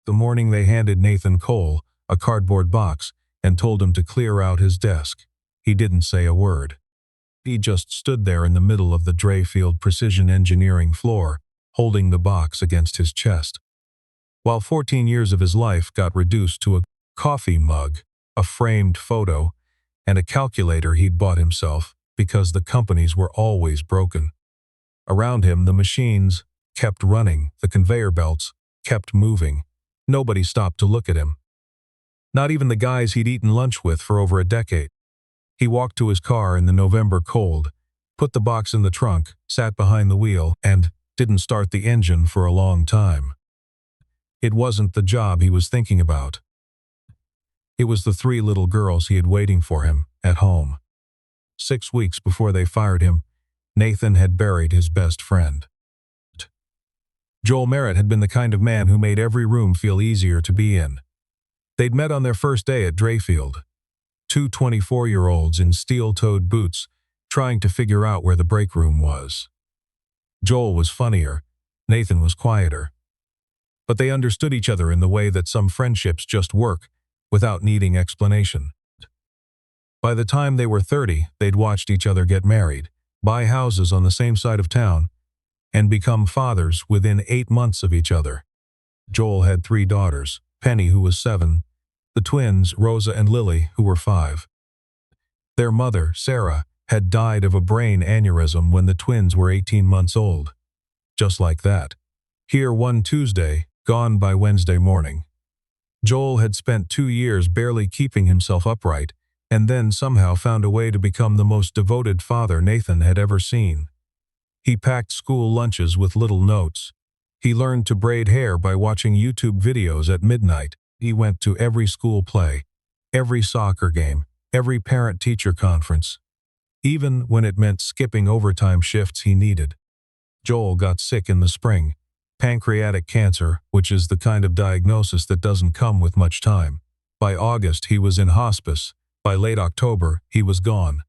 The morning they handed Nathan Cole a cardboard box and told him to clear out his desk. He didn't say a word. He just stood there in the middle of the Drayfield Precision Engineering floor, holding the box against his chest. While 14 years of his life got reduced to a coffee mug, a framed photo, and a calculator he'd bought himself because the companies were always broken. Around him, the machines kept running, the conveyor belts kept moving. Nobody stopped to look at him. Not even the guys he'd eaten lunch with for over a decade. He walked to his car in the November cold, put the box in the trunk, sat behind the wheel, and didn't start the engine for a long time. It wasn't the job he was thinking about. It was the 3 little girls he had waiting for him at home. 6 weeks before they fired him, Nathan had buried his best friend. Joel Merritt had been the kind of man who made every room feel easier to be in. They'd met on their first day at Drayfield. 2 24-year-olds in steel-toed boots trying to figure out where the break room was. Joel was funnier, Nathan was quieter. But they understood each other in the way that some friendships just work, without needing explanation. By the time they were 30, they'd watched each other get married, buy houses on the same side of town, and become fathers within 8 months of each other. Joel had 3 daughters, Penny, who was 7, the twins, Rosa and Lily, who were 5. Their mother, Sarah, had died of a brain aneurysm when the twins were 18 months old. Just like that. Here one Tuesday, gone by Wednesday morning. Joel had spent 2 years barely keeping himself upright, and then somehow found a way to become the most devoted father Nathan had ever seen. He packed school lunches with little notes. He learned to braid hair by watching YouTube videos at midnight. He went to every school play, every soccer game, every parent-teacher conference, even when it meant skipping overtime shifts he needed. Joel got sick in the spring, pancreatic cancer, which is the kind of diagnosis that doesn't come with much time. By August, he was in hospice. By late October, he was gone.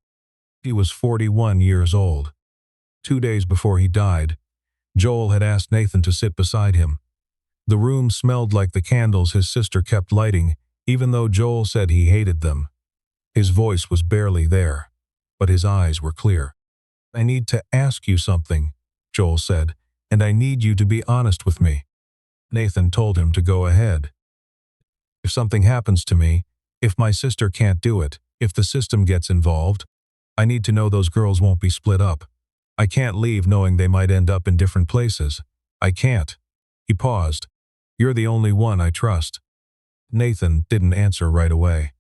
He was 41 years old. 2 days before he died, Joel had asked Nathan to sit beside him. The room smelled like the candles his sister kept lighting, even though Joel said he hated them. His voice was barely there, but his eyes were clear. "I need to ask you something," Joel said, "and I need you to be honest with me." Nathan told him to go ahead. "If something happens to me, if my sister can't do it, if the system gets involved, I need to know those girls won't be split up. I can't leave knowing they might end up in different places. I can't." He paused. "You're the only one I trust." Nathan didn't answer right away.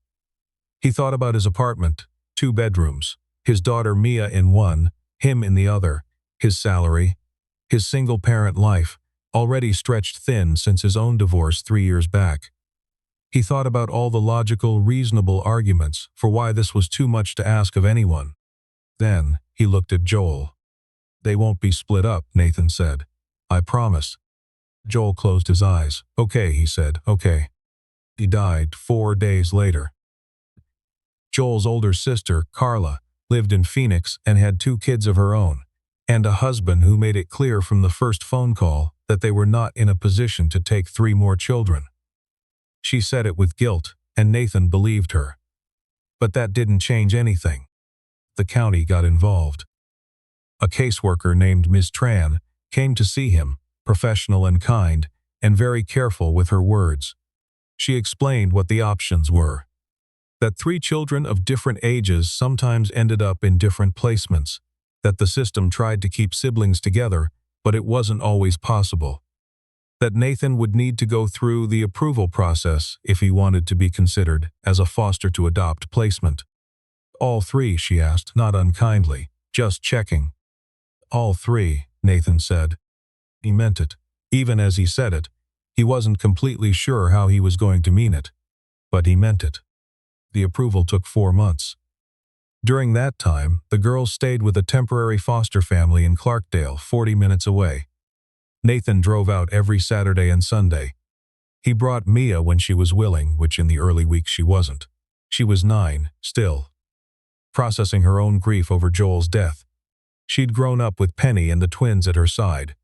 He thought about his apartment, 2 bedrooms, his daughter Mia in one, him in the other, his salary, his single-parent life, already stretched thin since his own divorce 3 years back. He thought about all the logical, reasonable arguments for why this was too much to ask of anyone. Then he looked at Joel. "They won't be split up," Nathan said. "I promise." Joel closed his eyes. "Okay," he said, "okay." He died 4 days later. Joel's older sister, Carla, lived in Phoenix and had 2 kids of her own, and a husband who made it clear from the first phone call that they were not in a position to take 3 more children. She said it with guilt, and Nathan believed her. But that didn't change anything. The county got involved. A caseworker named Ms. Tran came to see him, professional and kind, and very careful with her words. She explained what the options were. That 3 children of different ages sometimes ended up in different placements. That the system tried to keep siblings together, but it wasn't always possible. That Nathan would need to go through the approval process if he wanted to be considered as a foster-to-adopt placement. "All 3, she asked, not unkindly, just checking. "All 3, Nathan said. He meant it. Even as he said it, he wasn't completely sure how he was going to mean it. But he meant it. The approval took 4 months. During that time, the girls stayed with a temporary foster family in Clarkdale, 40 minutes away. Nathan drove out every Saturday and Sunday. He brought Mia when she was willing, which in the early weeks she wasn't. She was 9, still, processing her own grief over Joel's death. She'd grown up with Penny and the twins at her side.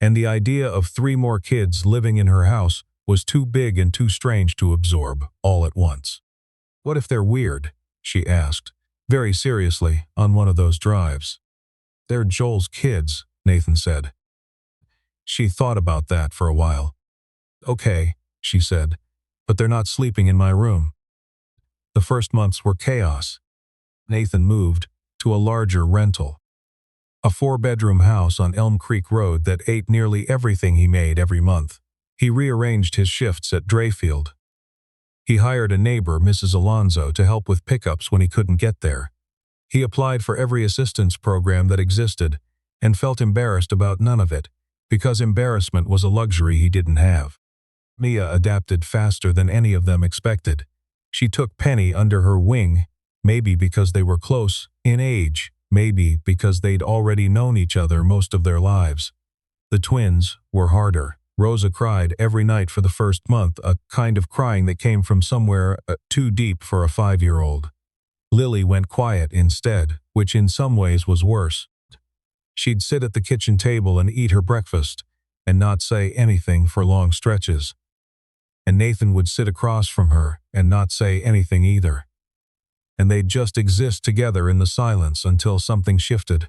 And the idea of 3 more kids living in her house was too big and too strange to absorb all at once. What if they're weird? She asked, very seriously, on one of those drives. They're Joel's kids, Nathan said. She thought about that for a while. Okay, she said, but they're not sleeping in my room. The first months were chaos. Nathan moved to a larger rental. A 4-bedroom house on Elm Creek Road that ate nearly everything he made every month. He rearranged his shifts at Drayfield. He hired a neighbor, Mrs. Alonzo, to help with pickups when he couldn't get there. He applied for every assistance program that existed and felt embarrassed about none of it, because embarrassment was a luxury he didn't have. Mia adapted faster than any of them expected. She took Penny under her wing, maybe because they were close in age, maybe because they'd already known each other most of their lives. The twins were harder. Rosa cried every night for the first month, a kind of crying that came from somewhere too deep for a 5-year-old. Lily went quiet instead, which in some ways was worse. She'd sit at the kitchen table and eat her breakfast, and not say anything for long stretches. And Nathan would sit across from her and not say anything either. And they'd just exist together in the silence until something shifted.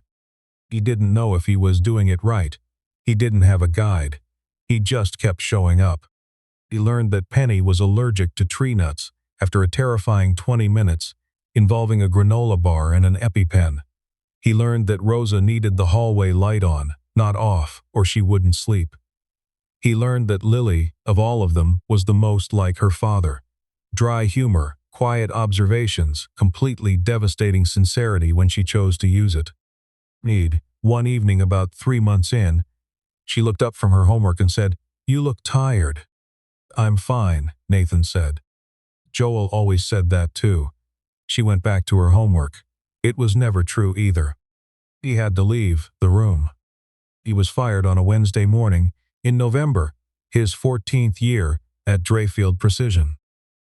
He didn't know if he was doing it right. He didn't have a guide. He just kept showing up. He learned that Penny was allergic to tree nuts after a terrifying 20 minutes involving a granola bar and an EpiPen. He learned that Rosa needed the hallway light on, not off, or she wouldn't sleep. He learned that Lily, of all of them, was the most like her father. Dry humor, quiet observations, completely devastating sincerity when she chose to use it. One evening about 3 months in, she looked up from her homework and said, "You look tired." "I'm fine," Nathan said. Joel always said that too. She went back to her homework. It was never true either. He had to leave the room. He was fired on a Wednesday morning in November, his 14th year at Drayfield Precision.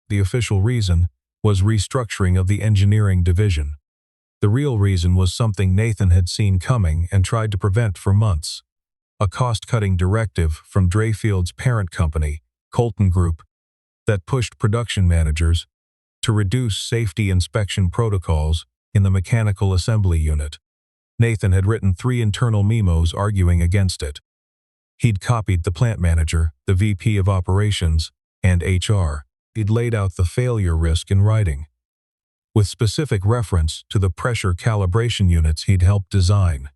The official reason was restructuring of the engineering division. The real reason was something Nathan had seen coming and tried to prevent for months. A cost-cutting directive from Drayfield's parent company, Colton Group, that pushed production managers to reduce safety inspection protocols in the mechanical assembly unit. Nathan had written 3 internal memos arguing against it. He'd copied the plant manager, the VP of operations, and HR. He'd laid out the failure risk in writing, with specific reference to the pressure calibration units he'd helped design.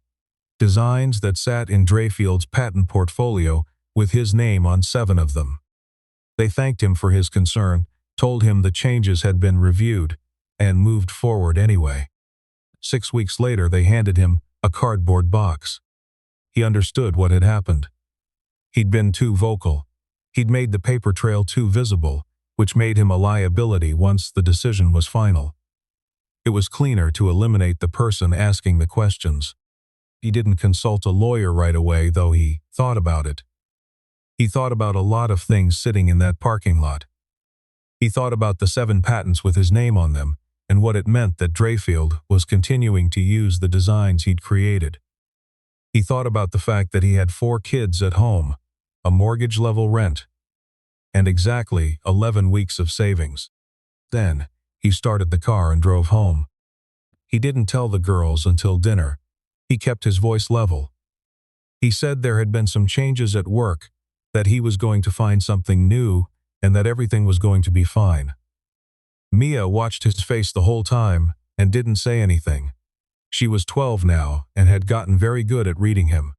Designs that sat in Drayfield's patent portfolio with his name on 7 of them. They thanked him for his concern, told him the changes had been reviewed, and moved forward anyway. 6 weeks later, they handed him a cardboard box. He understood what had happened. He'd been too vocal. He'd made the paper trail too visible, which made him a liability once the decision was final. It was cleaner to eliminate the person asking the questions. He didn't consult a lawyer right away, though he thought about it. He thought about a lot of things sitting in that parking lot. He thought about the 7 patents with his name on them, and what it meant that Drayfield was continuing to use the designs he'd created. He thought about the fact that he had 4 kids at home, a mortgage-level rent, and exactly 11 weeks of savings. Then, he started the car and drove home. He didn't tell the girls until dinner. He kept his voice level. He said there had been some changes at work, that he was going to find something new, and that everything was going to be fine. Mia watched his face the whole time and didn't say anything. She was 12 now and had gotten very good at reading him.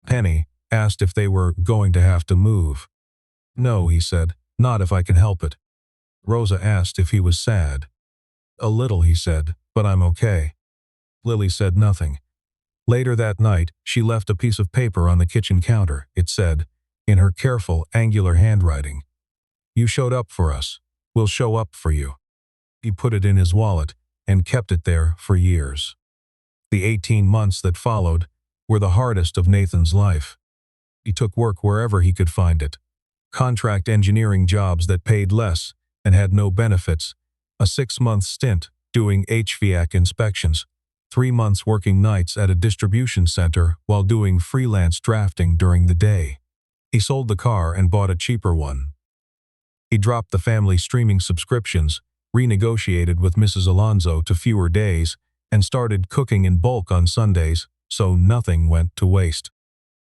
Penny asked if they were going to have to move. "No," he said, "not if I can help it." Rosa asked if he was sad. "A little," he said, "but I'm okay." Lily said nothing. Later that night, she left a piece of paper on the kitchen counter. It said, in her careful, angular handwriting, "You showed up for us. We'll show up for you." He put it in his wallet and kept it there for years. The 18 months that followed were the hardest of Nathan's life. He took work wherever he could find it. Contract engineering jobs that paid less and had no benefits, a 6-month stint doing HVAC inspections, 3 months working nights at a distribution center while doing freelance drafting during the day. He sold the car and bought a cheaper one, He dropped the family streaming subscriptions, renegotiated with Mrs. Alonso to fewer days, and started cooking in bulk on Sundays, so nothing went to waste.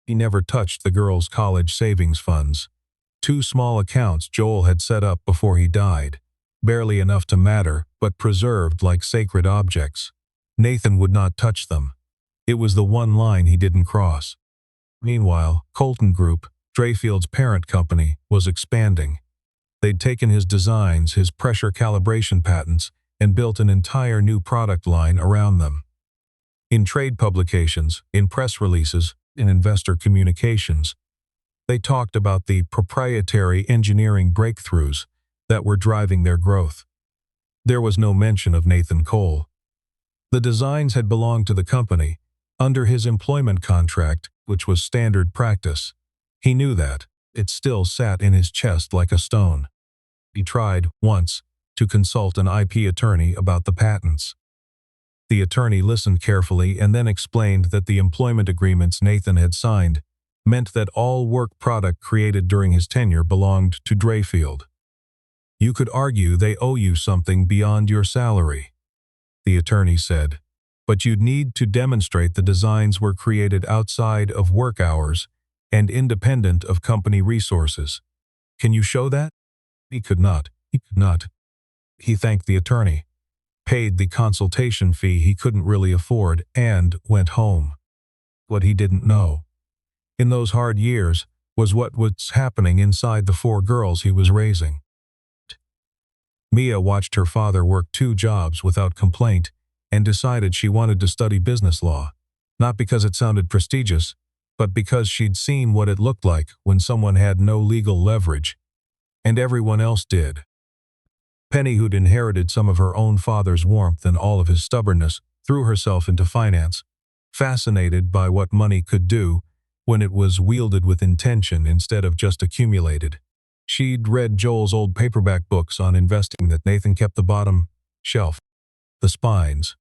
He never touched the girls' college savings funds. 2 small accounts Joel had set up before he died, barely enough to matter, but preserved like sacred objects. Nathan would not touch them. It was the one line he didn't cross. Meanwhile, Colton Group, Drayfield's parent company, was expanding. They'd taken his designs, his pressure calibration patents, and built an entire new product line around them. In trade publications, in press releases, in investor communications, they talked about the proprietary engineering breakthroughs that were driving their growth. There was no mention of Nathan Cole. The designs had belonged to the company, under his employment contract, which was standard practice. He knew that. It still sat in his chest like a stone. He tried, once, to consult an IP attorney about the patents. The attorney listened carefully and then explained that the employment agreements Nathan had signed meant that all work product created during his tenure belonged to Drayfield. You could argue they owe you something beyond your salary, the attorney said, but you'd need to demonstrate the designs were created outside of work hours and independent of company resources. Can you show that? He could not. He thanked the attorney, paid the consultation fee he couldn't really afford, and went home. What he didn't know, in those hard years, was what was happening inside the 4 girls he was raising. Mia watched her father work 2 jobs without complaint and decided she wanted to study business law, not because it sounded prestigious, but because she'd seen what it looked like when someone had no legal leverage, and everyone else did. Penny, who'd inherited some of her own father's warmth and all of his stubbornness, threw herself into finance, fascinated by what money could do when it was wielded with intention instead of just accumulated. She'd read Joel's old paperback books on investing that Nathan kept the bottom shelf. The spines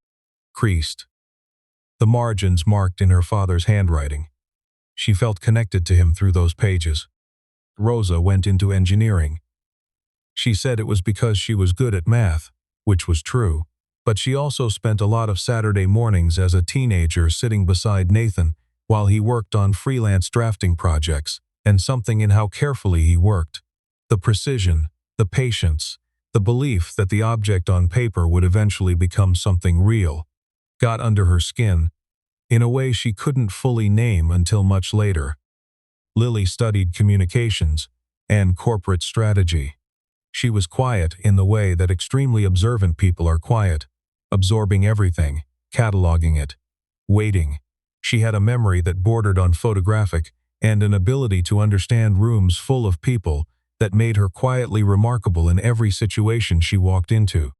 creased, the margins marked in her father's handwriting. She felt connected to him through those pages. Rosa went into engineering. She said it was because she was good at math, which was true, but she also spent a lot of Saturday mornings as a teenager sitting beside Nathan while he worked on freelance drafting projects, and something in how carefully he worked, the precision, the patience, the belief that the object on paper would eventually become something real, got under her skin in a way she couldn't fully name until much later. Lily studied communications and corporate strategy. She was quiet in the way that extremely observant people are quiet, absorbing everything, cataloging it, waiting. She had a memory that bordered on photographic and an ability to understand rooms full of people that made her quietly remarkable in every situation she walked into.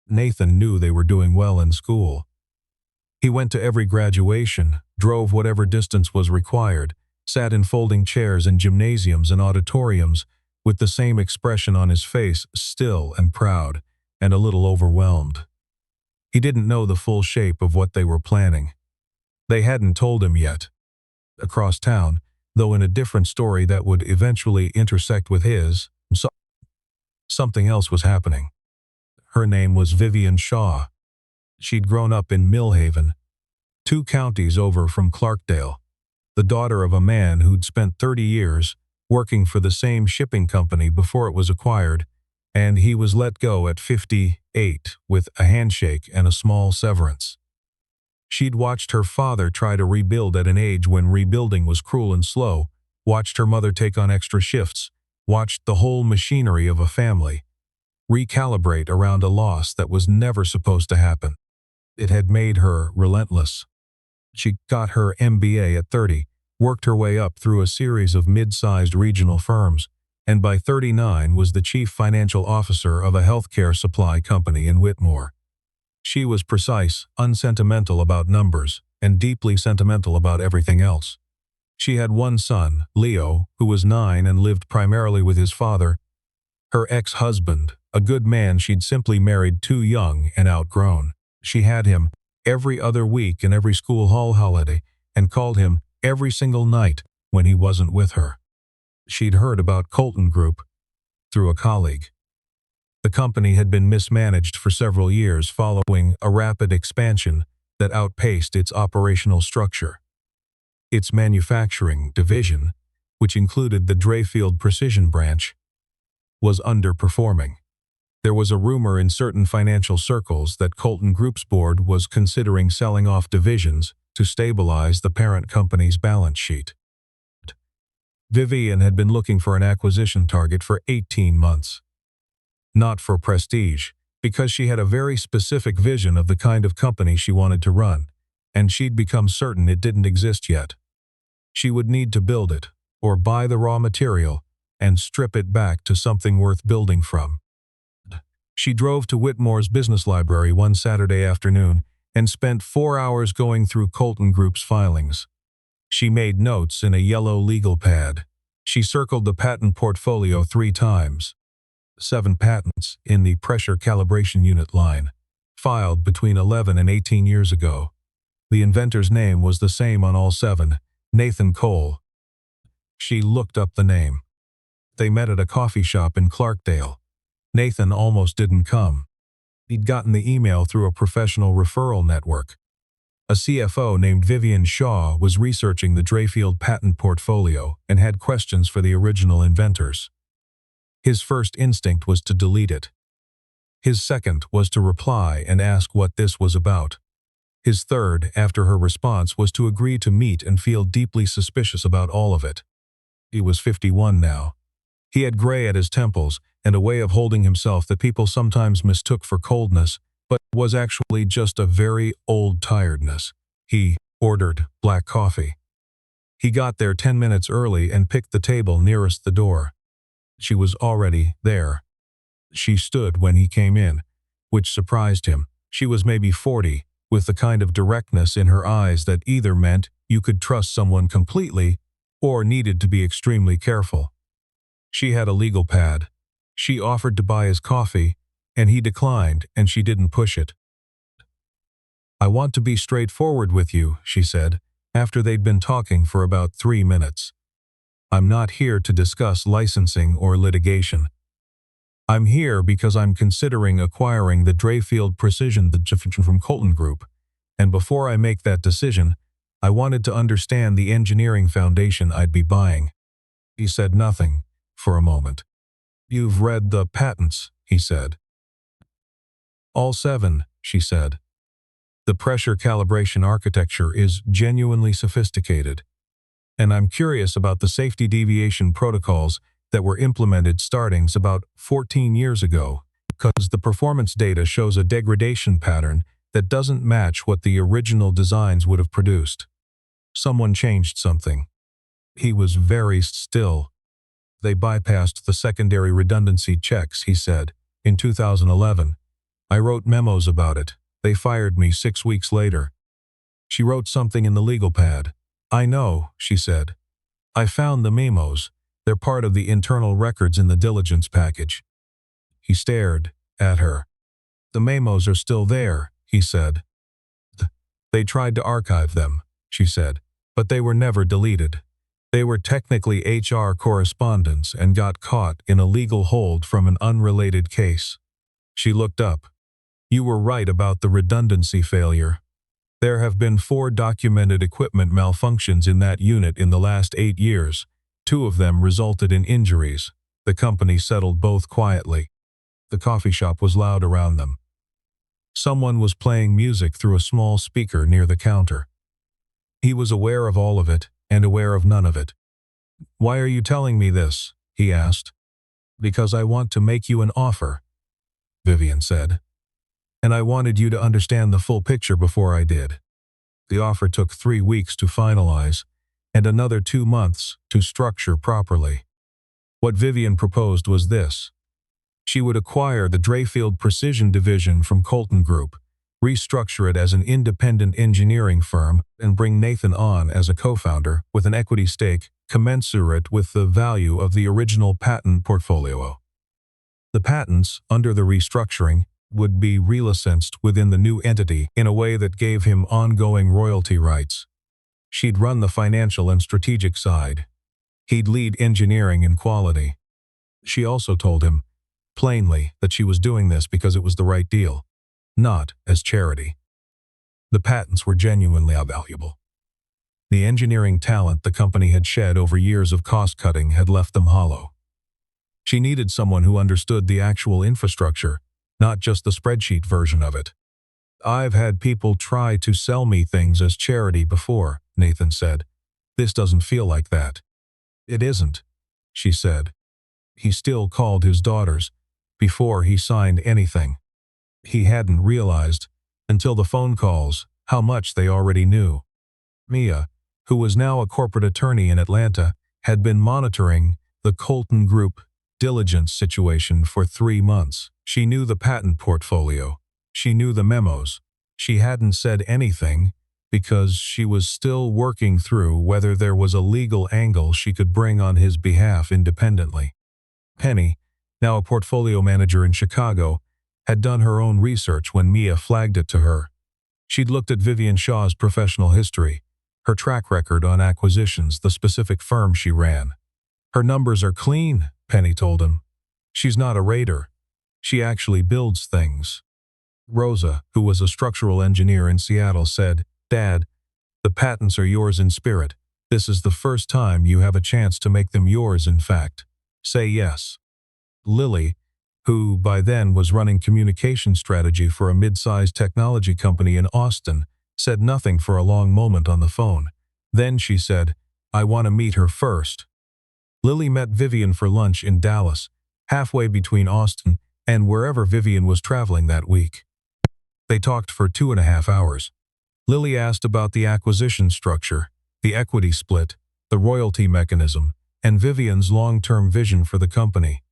Nathan knew they were doing well in school. He went to every graduation, drove whatever distance was required, sat in folding chairs in gymnasiums and auditoriums, with the same expression on his face, still and proud, and a little overwhelmed. He didn't know the full shape of what they were planning. They hadn't told him yet. Across town, though in a different story that would eventually intersect with his, something else was happening. Her name was Vivian Shaw. She'd grown up in Millhaven, 2 counties over from Clarkdale, the daughter of a man who'd spent 30 years working for the same shipping company before it was acquired, and he was let go at 58 with a handshake and a small severance. She'd watched her father try to rebuild at an age when rebuilding was cruel and slow, watched her mother take on extra shifts, watched the whole machinery of a family recalibrate around a loss that was never supposed to happen. It had made her relentless. She got her MBA at 30, worked her way up through a series of mid-sized regional firms, and by 39 was the chief financial officer of a healthcare supply company in Whitmore. She was precise, unsentimental about numbers, and deeply sentimental about everything else. She had 1 son, Leo, who was 9 and lived primarily with his father. Her ex-husband, a good man she'd simply married too young and outgrown. She had him every other week and every school holiday, and called him every single night when he wasn't with her. She'd heard about Colton Group. through a colleague. The company had been mismanaged for several years following a rapid expansion that outpaced its operational structure. Its manufacturing division, which included the Drayfield Precision branch, was underperforming. There was a rumor in certain financial circles that Colton Group's board was considering selling off divisions to stabilize the parent company's balance sheet. Vivian had been looking for an acquisition target for 18 months. Not for prestige, because she had a very specific vision of the kind of company she wanted to run, and she'd become certain it didn't exist yet. She would need to build it, or buy the raw material, and strip it back to something worth building from. She drove to Whitmore's business library one Saturday afternoon and spent 4 hours going through Colton Group's filings. She made notes in a yellow legal pad. She circled the patent portfolio 3 times. 7 patents in the pressure calibration unit line, filed between 11 and 18 years ago. The inventor's name was the same on all 7, Nathan Cole. She looked up the name. They met at a coffee shop in Clarkdale. Nathan almost didn't come. He'd gotten the email through a professional referral network. A CFO named Vivian Shaw was researching the Drayfield patent portfolio and had questions for the original inventors. His first instinct was to delete it. His second was to reply and ask what this was about. His third, after her response, was to agree to meet and feel deeply suspicious about all of it. He was 51 now. He had gray at his temples and a way of holding himself that people sometimes mistook for coldness, but was actually just a very old tiredness. He ordered black coffee. He got there 10 minutes early and picked the table nearest the door. She was already there. She stood when he came in, which surprised him. She was maybe 40, with the kind of directness in her eyes that either meant you could trust someone completely or needed to be extremely careful. She had a legal pad. She offered to buy his coffee, and he declined, and she didn't push it. "I want to be straightforward with you," she said, after they'd been talking for about 3 minutes. "I'm not here to discuss licensing or litigation. I'm here because I'm considering acquiring the Drayfield Precision division from Colton Group, and before I make that decision, I wanted to understand the engineering foundation I'd be buying." He said nothing for a moment. "You've read the patents," he said. "All 7, she said. "The pressure calibration architecture is genuinely sophisticated, and I'm curious about the safety deviation protocols that were implemented starting about 14 years ago, because the performance data shows a degradation pattern that doesn't match what the original designs would have produced. Someone changed something." He was very still. "They bypassed the secondary redundancy checks," he said. "In 2011. I wrote memos about it. They fired me 6 weeks later." She wrote something in the legal pad. "I know," she said. "I found the memos. They're part of the internal records in the diligence package." He stared at her. "The memos are still there," he said. "They tried to archive them," she said, "but they were never deleted. They were technically HR correspondence and got caught in a legal hold from an unrelated case." She looked up. "You were right about the redundancy failure. There have been 4 documented equipment malfunctions in that unit in the last 8 years. 2 of them resulted in injuries. The company settled both quietly." The coffee shop was loud around them. Someone was playing music through a small speaker near the counter. He was aware of all of it and aware of none of it. "Why are you telling me this?" he asked. "Because I want to make you an offer," Vivian said. "And I wanted you to understand the full picture before I did." The offer took 3 weeks to finalize, and another 2 months to structure properly. What Vivian proposed was this. She would acquire the Drayfield Precision division from Colton Group, restructure it as an independent engineering firm, and bring Nathan on as a co-founder with an equity stake commensurate with the value of the original patent portfolio. The patents, under the restructuring, would be relicensed within the new entity in a way that gave him ongoing royalty rights. She'd run the financial and strategic side. He'd lead engineering and quality. She also told him, plainly, that she was doing this because it was the right deal, not as charity. The patents were genuinely valuable. The engineering talent the company had shed over years of cost-cutting had left them hollow. She needed someone who understood the actual infrastructure, not just the spreadsheet version of it. "I've had people try to sell me things as charity before," Nathan said. "This doesn't feel like that." "It isn't," she said. He still called his daughters before he signed anything. He hadn't realized, until the phone calls, how much they already knew. Mia, who was now a corporate attorney in Atlanta, had been monitoring the Colton Group diligence situation for 3 months. She knew the patent portfolio. She knew the memos. She hadn't said anything because she was still working through whether there was a legal angle she could bring on his behalf independently. Penny, now a portfolio manager in Chicago, had done her own research when Mia flagged it to her. She'd looked at Vivian Shaw's professional history, her track record on acquisitions, the specific firm she ran. "Her numbers are clean," Penny told him. "She's not a raider. She actually builds things." Rosa, who was a structural engineer in Seattle, said, "Dad, the patents are yours in spirit. This is the first time you have a chance to make them yours, in fact. Say yes." Lily, who by then was running communication strategy for a mid-sized technology company in Austin, said nothing for a long moment on the phone. Then she said, "I want to meet her first." Lily met Vivian for lunch in Dallas, halfway between Austin and wherever Vivian was traveling that week. They talked for 2.5 hours. Lily asked about the acquisition structure, the equity split, the royalty mechanism, and Vivian's long-term vision for the company.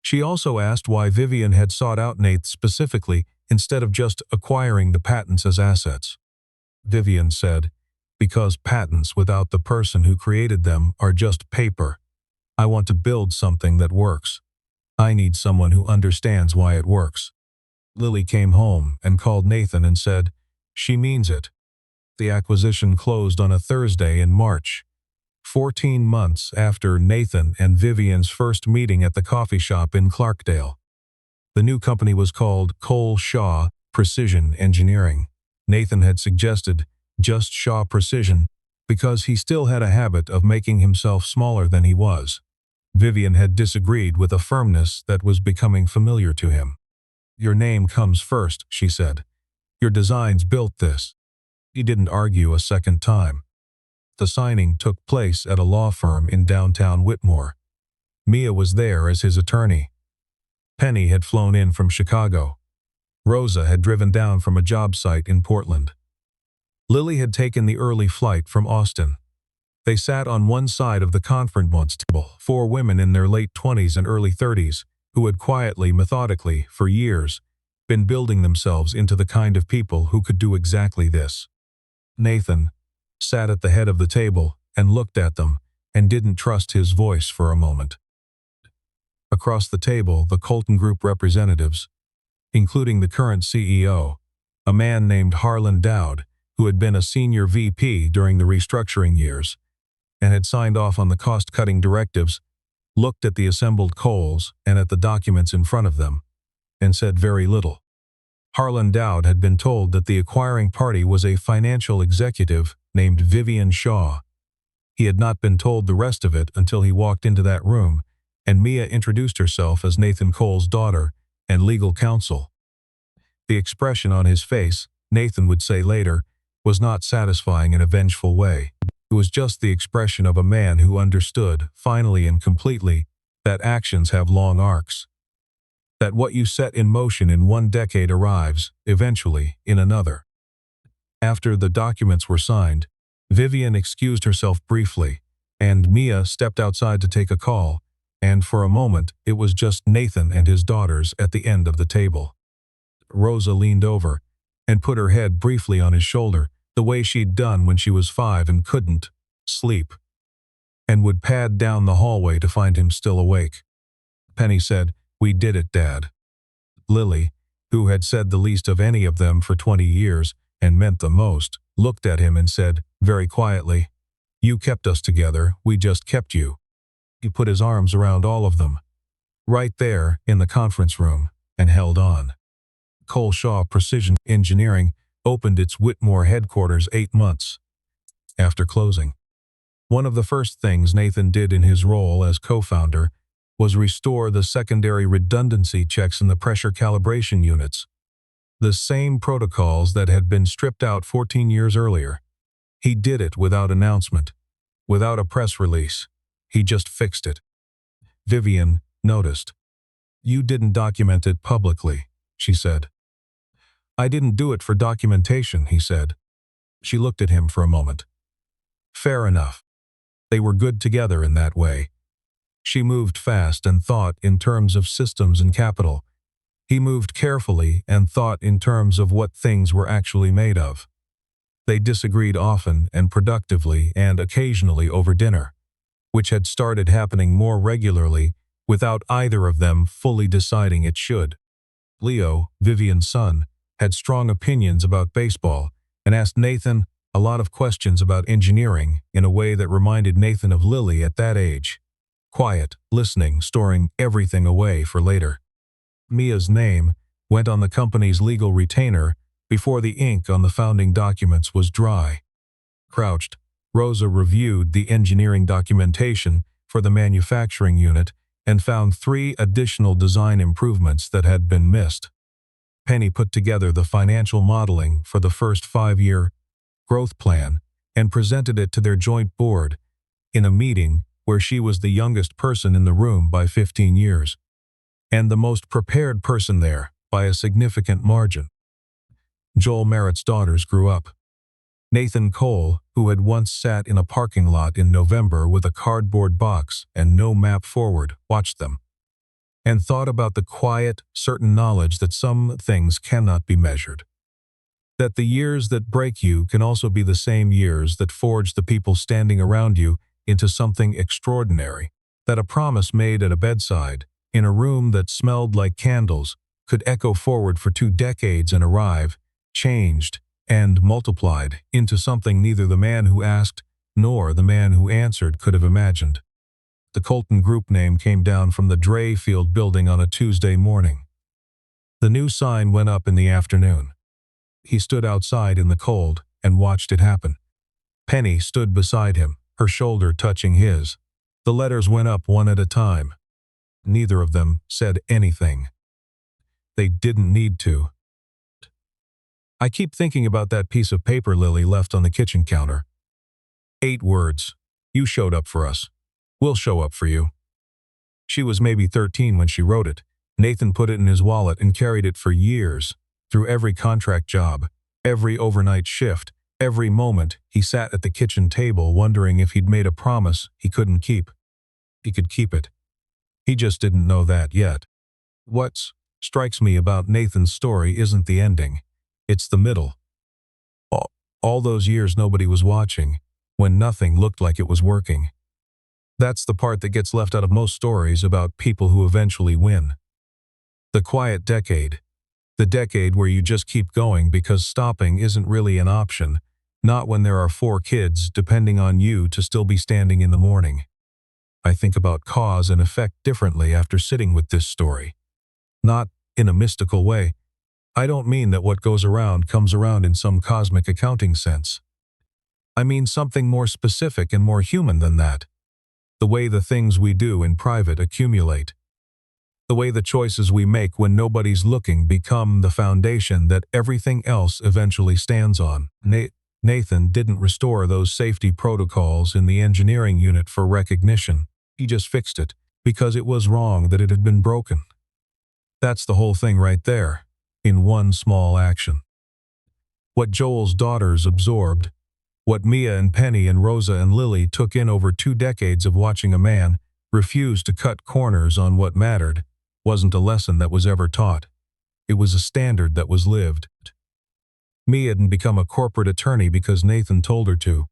She also asked why Vivian had sought out Nate specifically instead of just acquiring the patents as assets. Vivian said, "Because patents without the person who created them are just paper. I want to build something that works. I need someone who understands why it works." Lily came home and called Nathan and said, "She means it." The acquisition closed on a Thursday in March, 14 months after Nathan and Vivian's first meeting at the coffee shop in Clarkdale. The new company was called Cole Shaw Precision Engineering. Nathan had suggested just Shaw Precision because he still had a habit of making himself smaller than he was. Vivian had disagreed with a firmness that was becoming familiar to him. "Your name comes first," she said. "Your designs built this." He didn't argue a second time. The signing took place at a law firm in downtown Whitmore. Mia was there as his attorney. Penny had flown in from Chicago. Rosa had driven down from a job site in Portland. Lily had taken the early flight from Austin. They sat on one side of the conference table, 4 women in their late 20s and early 30s, who had quietly, methodically, for years, been building themselves into the kind of people who could do exactly this. Nathan sat at the head of the table and looked at them and didn't trust his voice for a moment. Across the table, the Colton Group representatives, including the current CEO, a man named Harlan Dowd, who had been a senior VP during the restructuring years and had signed off on the cost-cutting directives, looked at the assembled Coles and at the documents in front of them, and said very little. Harlan Dowd had been told that the acquiring party was a financial executive named Vivian Shaw. He had not been told the rest of it until he walked into that room, and Mia introduced herself as Nathan Cole's daughter and legal counsel. The expression on his face, Nathan would say later, was not satisfying in a vengeful way. It was just the expression of a man who understood, finally and completely, that actions have long arcs. That what you set in motion in one decade arrives, eventually, in another. After the documents were signed, Vivian excused herself briefly, and Mia stepped outside to take a call, and for a moment it was just Nathan and his daughters at the end of the table. Rosa leaned over and put her head briefly on his shoulder, the way she'd done when she was 5 and couldn't sleep, and would pad down the hallway to find him still awake. Penny said, "We did it, Dad." Lily, who had said the least of any of them for 20 years and meant the most, looked at him and said, very quietly, "You kept us together, we just kept you." He put his arms around all of them. right there in the conference room, and held on. Cole Shaw Precision Engineering opened its Whitmore headquarters 8 months after closing. One of the first things Nathan did in his role as co-founder was restore the secondary redundancy checks in the pressure calibration units, the same protocols that had been stripped out 14 years earlier. He did it without announcement, without a press release. He just fixed it. Vivian noticed. "You didn't document it publicly," she said. "I didn't do it for documentation," he said. She looked at him for a moment. Fair enough. They were good together in that way. She moved fast and thought in terms of systems and capital. He moved carefully and thought in terms of what things were actually made of. They disagreed often and productively and occasionally over dinner, which had started happening more regularly without either of them fully deciding it should. Leo, Vivian's son, had strong opinions about baseball and asked Nathan a lot of questions about engineering in a way that reminded Nathan of Lily at that age. Quiet, listening, storing everything away for later. Mia's name went on the company's legal retainer before the ink on the founding documents was dry. Crouched, Rosa reviewed the engineering documentation for the manufacturing unit and found 3 additional design improvements that had been missed. Penny put together the financial modeling for the first 5-year growth plan and presented it to their joint board in a meeting where she was the youngest person in the room by 15 years, and the most prepared person there by a significant margin. Joel Merritt's daughters grew up. Nathan Cole, who had once sat in a parking lot in November with a cardboard box and no map forward, watched them, and thought about the quiet, certain knowledge that some things cannot be measured. That the years that break you can also be the same years that forge the people standing around you into something extraordinary. That a promise made at a bedside, in a room that smelled like candles, could echo forward for 2 decades and arrive, changed, and multiplied into something neither the man who asked nor the man who answered could have imagined. The Colton Group name came down from the Dray Field building on a Tuesday morning. The new sign went up in the afternoon. He stood outside in the cold and watched it happen. Penny stood beside him, her shoulder touching his. The letters went up one at a time. Neither of them said anything. They didn't need to. "I keep thinking about that piece of paper Lily left on the kitchen counter. 8 words. You showed up for us. We'll show up for you." She was maybe 13 when she wrote it. Nathan put it in his wallet and carried it for years, through every contract job, every overnight shift, every moment he sat at the kitchen table wondering if he'd made a promise he couldn't keep. He could keep it. He just didn't know that yet. What strikes me about Nathan's story isn't the ending. It's the middle. All those years nobody was watching, when nothing looked like it was working. That's the part that gets left out of most stories about people who eventually win. The quiet decade. The decade where you just keep going because stopping isn't really an option, not when there are 4 kids depending on you to still be standing in the morning. I think about cause and effect differently after sitting with this story. Not in a mystical way. I don't mean that what goes around comes around in some cosmic accounting sense. I mean something more specific and more human than that. The way the things we do in private accumulate. The way the choices we make when nobody's looking become the foundation that everything else eventually stands on. Nathan didn't restore those safety protocols in the engineering unit for recognition. He just fixed it because it was wrong that it had been broken. That's the whole thing right there, in one small action. What Joel's daughters absorbed, what Mia and Penny and Rosa and Lily took in over 2 decades of watching a man refuse to cut corners on what mattered, wasn't a lesson that was ever taught. It was a standard that was lived. Mia didn't become a corporate attorney because Nathan told her to.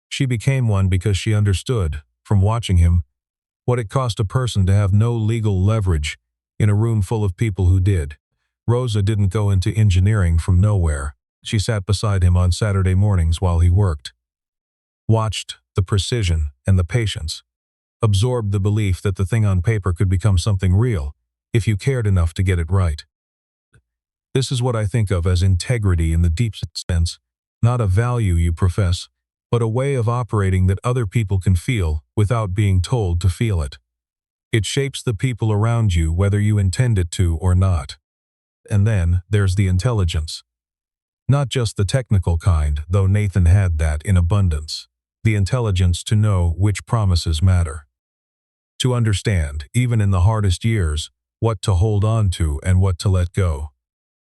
She became one because she understood, from watching him, what it cost a person to have no legal leverage in a room full of people who did. Rosa didn't go into engineering from nowhere. She sat beside him on Saturday mornings while he worked. Watched the precision and the patience absorbed the belief that the thing on paper could become something real, if you cared enough to get it right. This is what I think of as integrity in the deep sense, not a value you profess, but a way of operating that other people can feel without being told to feel it. It shapes the people around you whether you intend it to or not. And then there's the intelligence. Not just the technical kind, though Nathan had that in abundance. The intelligence to know which promises matter. To understand, even in the hardest years, what to hold on to and what to let go.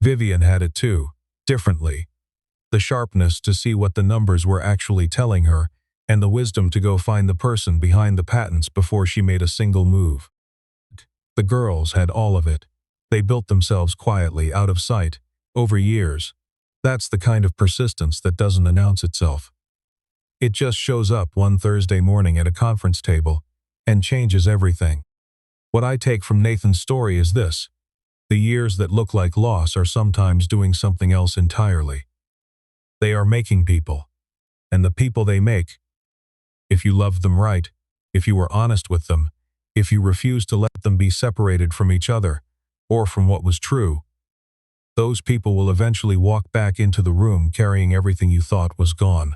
Vivian had it too, differently. The sharpness to see what the numbers were actually telling her, and the wisdom to go find the person behind the patents before she made a single move. The girls had all of it. They built themselves quietly, out of sight, over years. That's the kind of persistence that doesn't announce itself. It just shows up one Thursday morning at a conference table and changes everything. What I take from Nathan's story is this: the years that look like loss are sometimes doing something else entirely. They are making people. And the people they make, if you loved them right, if you were honest with them, if you refused to let them be separated from each other, or from what was true, those people will eventually walk back into the room carrying everything you thought was gone.